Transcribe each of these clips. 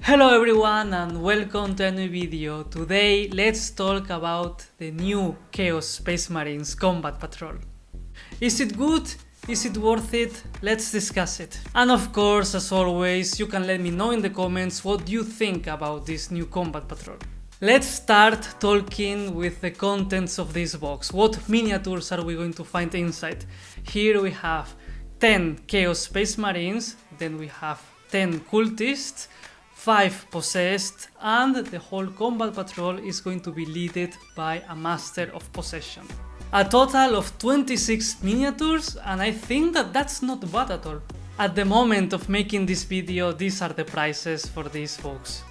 Hello everyone and welcome to a new video. Today let's talk about the new Chaos Space Marines Combat Patrol. Is it good? Is it worth it? Let's discuss it. And of course, as always, you can let me know in the comments what you think about this new Combat Patrol. Let's start talking with the contents of this box. What miniatures are we going to find inside? Here we have 10 Chaos Space Marines, then we have 10 cultists, 5 possessed, and the whole combat patrol is going to be led by a master of possession. A total of 26 miniatures, and I think that that's not bad at all. At the moment of making this video, these are the prices for this box.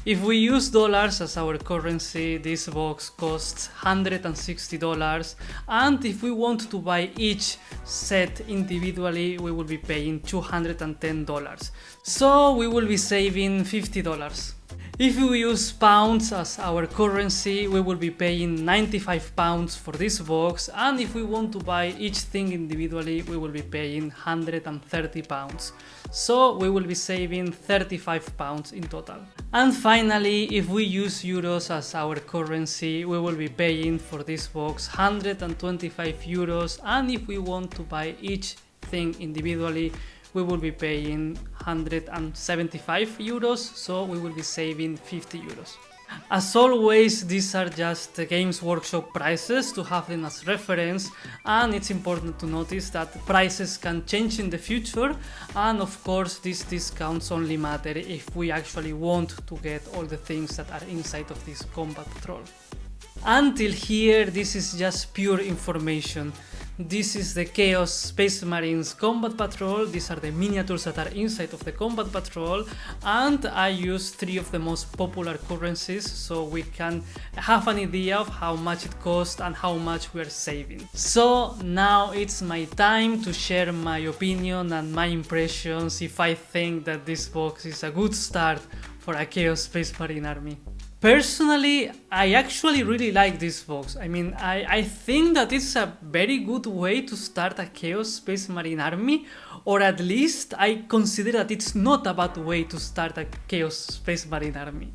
If we use dollars as our currency, this box costs $160, and if we want to buy each set individually, we will be paying $210. So we will be saving $50. If we use pounds as our currency, we will be paying 95 pounds for this box, and if we want to buy each thing individually, we will be paying 130 pounds. So we will be saving 35 pounds in total. And finally, if we use euros as our currency, we will be paying for this box 125 euros, and if we want to buy each thing individually, we will be paying 175 euros, so we will be saving 50 euros. As always, these are just the Games Workshop prices to have them as reference, and it's important to notice that prices can change in the future, and of course these discounts only matter if we actually want to get all the things that are inside of this combat patrol. Until here, this is just pure information. This is the Chaos Space Marines Combat Patrol. These are the miniatures that are inside of the Combat Patrol, and I use 3 of the most popular currencies so we can have an idea of how much it costs and how much we are saving. So now it's my time to share my opinion and my impressions if I think that this box is a good start for a Chaos Space Marine army. Personally, I actually really like this box. I think that it's a very good way to start a Chaos Space Marine army, or at least I consider that it's not a bad way to start a Chaos Space Marine army.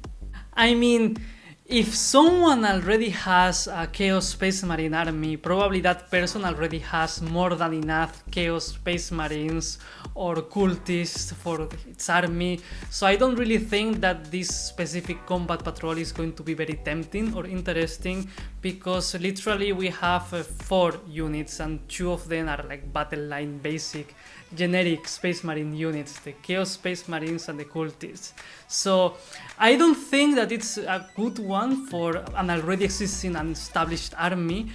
If someone already has a Chaos Space Marine army, probably that person already has more than enough Chaos Space Marines or cultists for its army, so I don't really think that this specific combat patrol is going to be very tempting or interesting, because literally we have 4 units and 2 of them are like battle line basic generic Space Marine units, the Chaos Space Marines and the cultists. So I don't think that it's a good one for an already existing and established army,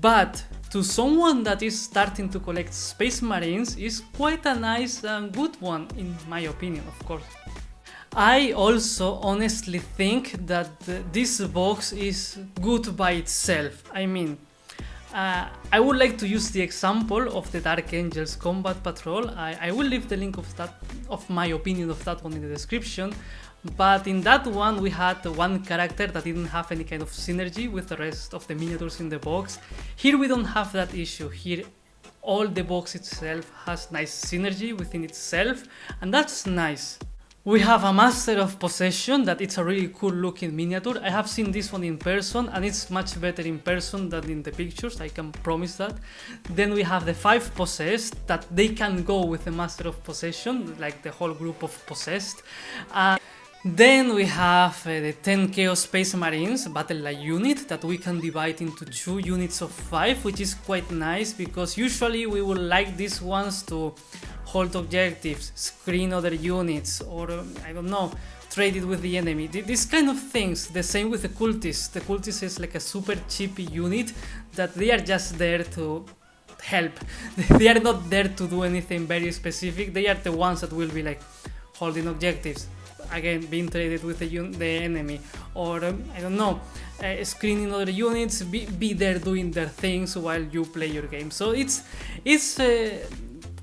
but to someone that is starting to collect Space Marines is quite a nice and good one, in my opinion, of course. I also honestly think that this box is good by itself. I would like to use the example of the Dark Angels Combat Patrol. I will leave the link of my opinion of that one in the description, but in that one we had one character that didn't have any kind of synergy with the rest of the miniatures in the box. Here we don't have that issue. Here all the box itself has nice synergy within itself, and that's nice. We have a Master of Possession that it's a really cool looking miniature. I have seen this one in person and it's much better in person than in the pictures, I can promise that. Then we have the 5 Possessed that they can go with the Master of Possession, like the whole group of Possessed. Then we have the 10 Chaos Space Marines Battle Line unit that we can divide into 2 units of 5, which is quite nice because usually we would like these ones to hold objectives, screen other units, or I don't know, trade it with the enemy. These kind of things. The same with the cultists. The cultists is like a super cheap unit that they are just there to help. They are not there to do anything very specific. They are the ones that will be like holding objectives, again being traded with the enemy, or I don't know, screening other units, be there doing their things while you play your game. So it's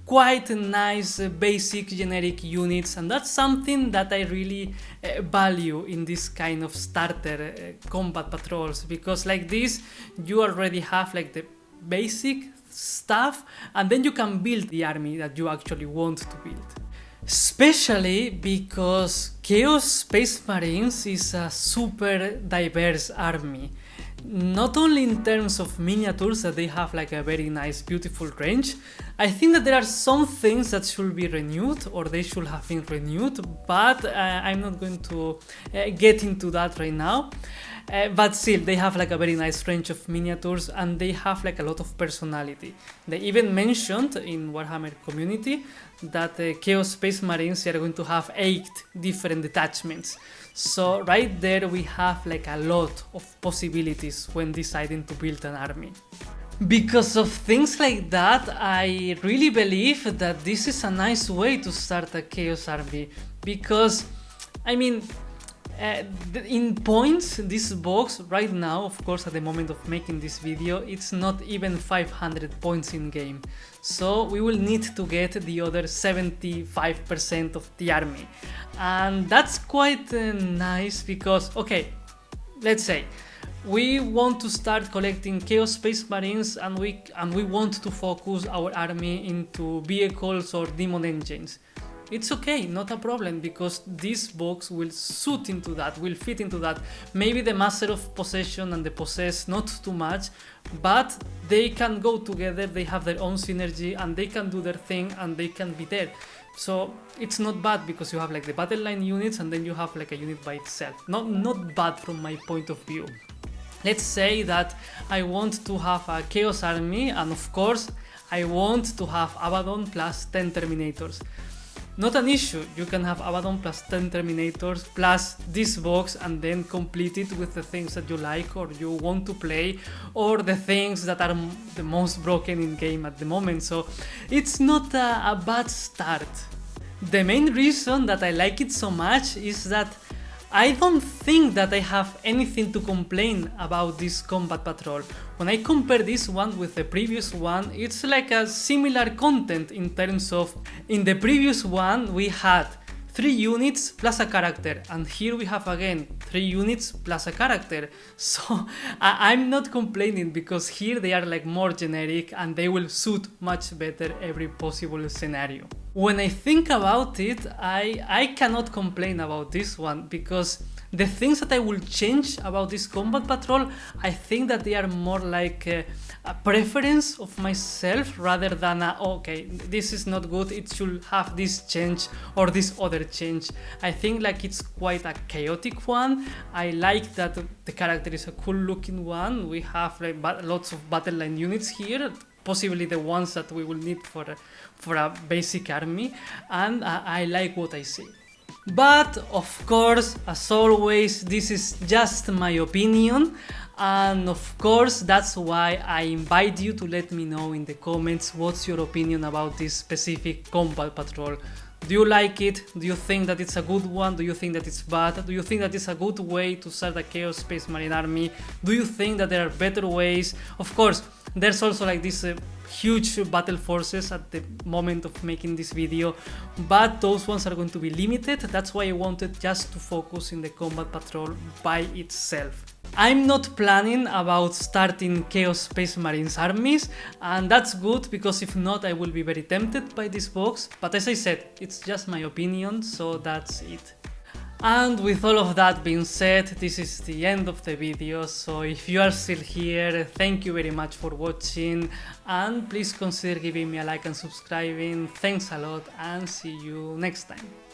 quite nice basic generic units, and that's something that I really value in this kind of starter combat patrols, because like this you already have like the basic stuff and then you can build the army that you actually want to build. Especially because Chaos Space Marines is a super diverse army. Not only in terms of miniatures, that they have like a very nice, beautiful range. I think that there are some things that should be renewed, or they should have been renewed, but I'm not going to get into that right now. But still, they have like a very nice range of miniatures, and they have like a lot of personality. They even mentioned in Warhammer community that Chaos Space Marines are going to have 8 different detachments. So right there we have like a lot of possibilities when deciding to build an army. Because of things like that, I really believe that this is a nice way to start a Chaos army. Because, I mean, in points, this box right now, of course at the moment of making this video, it's not even 500 points in game. So we will need to get the other 75% of the army. And that's quite nice because, okay, let's say we want to start collecting Chaos Space Marines and we want to focus our army into vehicles or demon engines. It's okay, not a problem, because this box will suit into that, will fit into that. Maybe the Master of Possession and the Possess not too much, but they can go together, they have their own synergy and they can do their thing and they can be there. So it's not bad because you have like the battle line units and then you have like a unit by itself. Not bad from my point of view. Let's say that I want to have a Chaos army and of course I want to have Abaddon plus 10 Terminators. Not an issue, you can have Abaddon plus 10 Terminators plus this box and then complete it with the things that you like or you want to play, or the things that are the most broken in game at the moment, so it's not a bad start. The main reason that I like it so much is that I don't think that I have anything to complain about this combat patrol. When I compare this one with the previous one, it's like a similar content in terms of, in the previous one we had 3 units plus a character, and here we have again 3 units plus a character. So I'm not complaining because here they are like more generic and they will suit much better every possible scenario. When I think about it, I cannot complain about this one because the things that I will change about this combat patrol, I think that they are more like a preference of myself rather than okay, this is not good, it should have this change or this other change. I think like it's quite a chaotic one. I like that the character is a cool looking one. We have like lots of battle line units here, possibly the ones that we will need for a basic army, and I like what I see. But of course, as always, this is just my opinion, and of course that's why I invite you to let me know in the comments what's your opinion about this specific combat patrol. Do you like it? Do you think that it's a good one? Do you think that it's bad? Do you think that it's a good way to start a Chaos Space Marine army? Do you think that there are better ways? Of course, there's also like this huge battle forces at the moment of making this video, but those ones are going to be limited. That's why I wanted just to focus in the combat patrol by itself. I'm not planning about starting Chaos Space Marines armies, and that's good because if not I will be very tempted by this box, but as I said, it's just my opinion, so that's it. And with all of that being said, this is the end of the video, so if you are still here, thank you very much for watching, and please consider giving me a like and subscribing. Thanks a lot, and see you next time.